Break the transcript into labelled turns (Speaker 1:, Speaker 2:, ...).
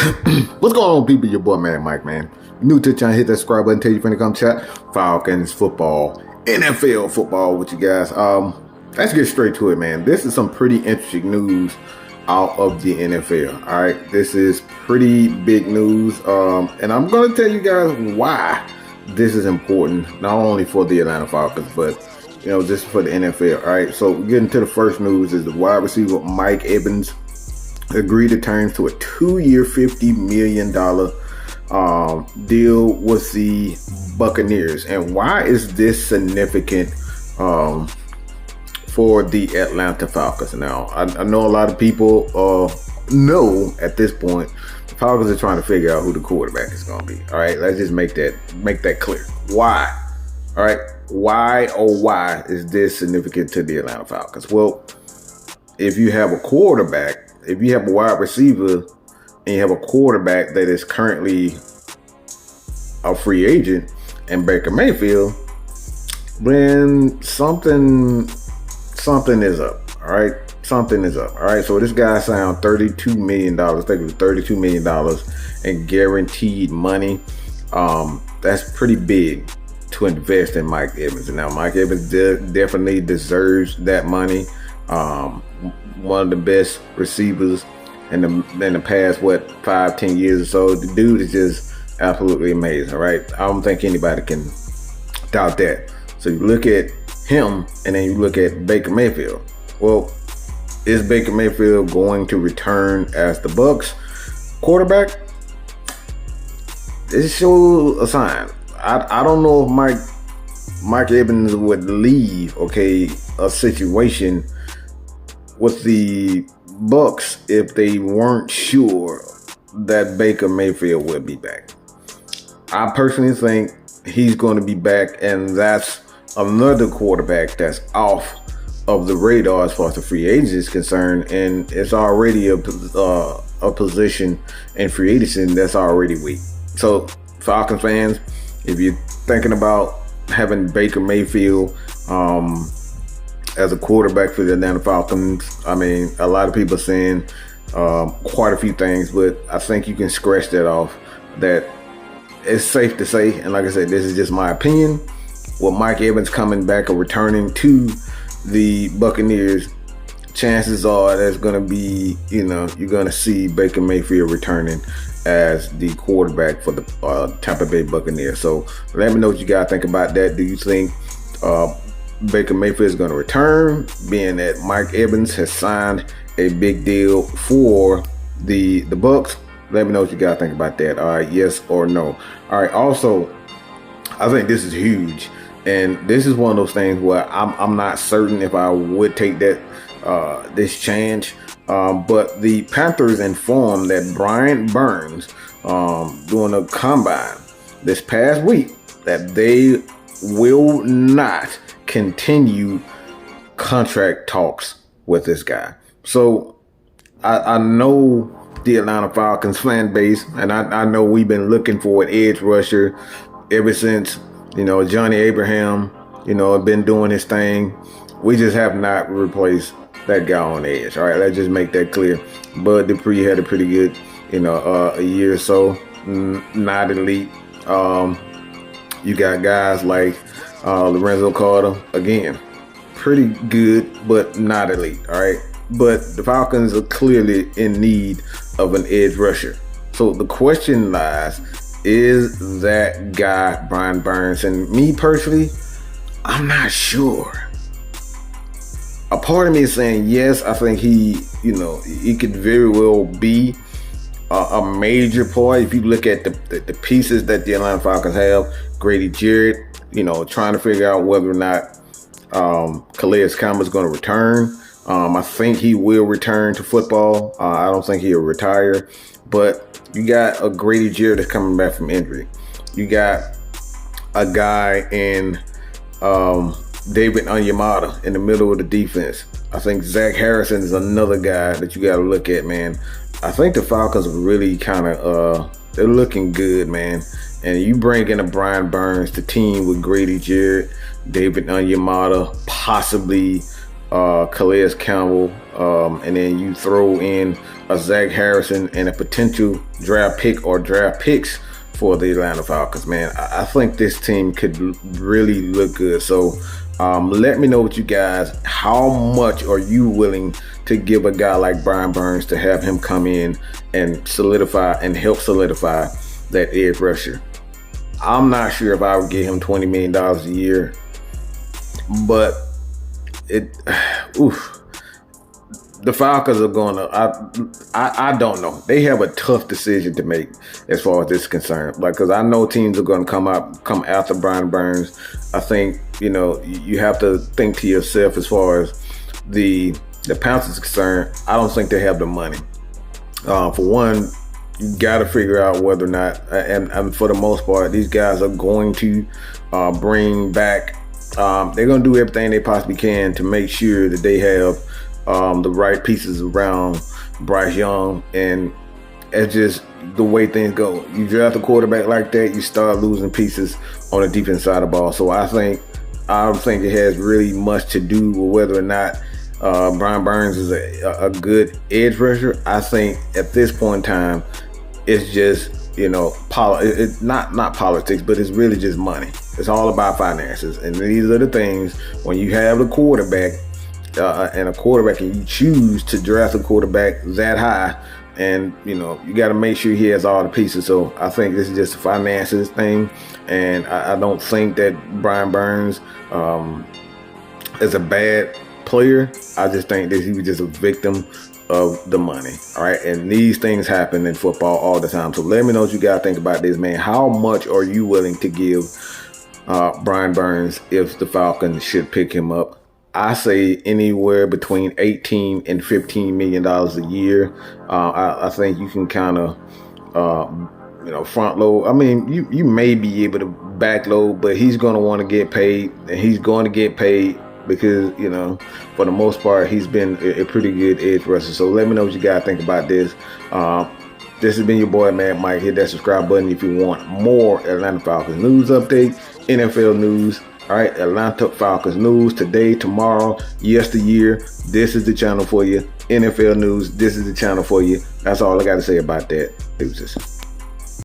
Speaker 1: What's going on, people? Your boy, man, Mike, man. New to the channel, hit that subscribe button, tell your friend to come chat Falcons football, NFL football with you guys. Let's get straight to it, man. This is some pretty interesting news out of the NFL. All right, this is pretty big news, and I'm going to tell you guys why this is important, not only for the Atlanta Falcons, but just for the NFL. All right, so getting to the first news is the wide receiver Mike Evans agreed to terms to a 2-year, $50 million deal with the Buccaneers. And why is this significant for the Atlanta Falcons? Now, I know a lot of people know at this point the Falcons are trying to figure out who the quarterback is going to be. All right, let's just make that clear. Why? All right, why is this significant to the Atlanta Falcons? Well, if you have a quarterback, if you have a wide receiver and you have a quarterback that is currently a free agent and Baker Mayfield, then something is up. All right, something is up. All right, so this guy signed $32 million. I think it was $32 million in guaranteed money. That's pretty big to invest in Mike Evans. And now Mike Evans definitely deserves that money. One of the best receivers in the past 5-10 years or so. The dude is just absolutely amazing. All right, I don't think anybody can doubt that. So you look at him and then you look at Baker Mayfield. Well, is Baker Mayfield going to return as the Bucs quarterback? This shows a sign. I don't know if Mike Evans would leave a situation with the Bucs if they weren't sure that Baker Mayfield would be back. I personally think he's going to be back, and that's another quarterback that's off of the radar as far as the free agent is concerned, and it's already a position in free agency that's already weak. So, Falcons fans, if you're thinking about having Baker Mayfield as a quarterback for the Atlanta Falcons, I mean, a lot of people are saying quite a few things, but I think you can scratch that off. That it's safe to say, and like I said, this is just my opinion, with Mike Evans coming back or returning to the Buccaneers, chances are there's going to be, you're going to see Baker Mayfield returning as the quarterback for the Tampa Bay Buccaneers. So let me know what you guys think about that. Do you think Baker Mayfield is going to return, being that Mike Evans has signed a big deal for the Bucs? Let me know what you guys think about that. All right, yes or no. All right, also, I think this is huge, and this is one of those things where I'm not certain if I would take that this change. But the Panthers informed that Brian Burns, during a combine this past week, that they will not continue contract talks with this guy. So I know the Atlanta Falcons fan base, and I know we've been looking for an edge rusher ever since, Johnny Abraham, been doing his thing. We just have not replaced that guy on the edge. All right, let's just make that clear. Bud Dupree had a pretty good, a year or so, not elite. You got guys like Lorenzo Carter, again, pretty good, but not elite. All right, but the Falcons are clearly in need of an edge rusher. So the question lies, is that guy Brian Burns? And me personally, I'm not sure. A part of me is saying yes. I think he could very well be a major part. If you look at the pieces that the Atlanta Falcons have, Grady Jarrett, trying to figure out whether or not Calais Campbell is going to return. I think he will return to football. I don't think he'll retire. But you got a Grady Jarrett that's coming back from injury. You got a guy in David Onyemata in the middle of the defense. I think Zach Harrison is another guy that you got to look at, man. I think the Falcons are really kind of they're looking good, man. And you bring in a Brian Burns to team with Grady Jarrett, David Onyemata, possibly Calais Campbell, and then you throw in a Zach Harrison and a potential draft pick or draft picks for the Atlanta Falcons, man, I think this team could really look good. So let me know what you guys, how much are you willing to give a guy like Brian Burns to have him come in and help solidify that edge rusher? I'm not sure if I would give him $20 million a year, but the Falcons are going to, I don't know. They have a tough decision to make as far as this is concerned. Because I know teams are going to come after Brian Burns. I think, you have to think to yourself as far as the Panthers is concerned. I don't think they have the money. For one, you got to figure out whether or not, and for the most part, these guys are going to bring back, they're going to do everything they possibly can to make sure that they have the right pieces around Bryce Young, and it's just the way things go. You draft a quarterback like that, you start losing pieces on the defense side of the ball. So I think it has really much to do with whether or not Brian Burns is a good edge rusher. I think at this point in time, it's just it's not politics, but it's really just money. It's all about finances, and these are the things when you have a quarterback. And you choose to draft a quarterback that high, and you got to make sure he has all the pieces. So I think this is just a finances thing, and I don't think that Brian Burns is a bad player. I just think that he was just a victim of the money. All right, and these things happen in football all the time. So let me know what you guys think about this, man. How much are you willing to give Brian Burns if the Falcons should pick him up? I say anywhere between $18 and $15 million a year. I think you can kind of, front load. I mean, you may be able to back load, but he's going to want to get paid, and he's going to get paid because, for the most part, he's been a pretty good edge rusher. So let me know what you guys think about this. This has been your boy, Mad Mike. Hit that subscribe button if you want more Atlanta Falcons news update, NFL news. All right, Atlanta Falcons news today, tomorrow, yesteryear. This is the channel for you. NFL news, this is the channel for you. That's all I got to say about that. Deuces.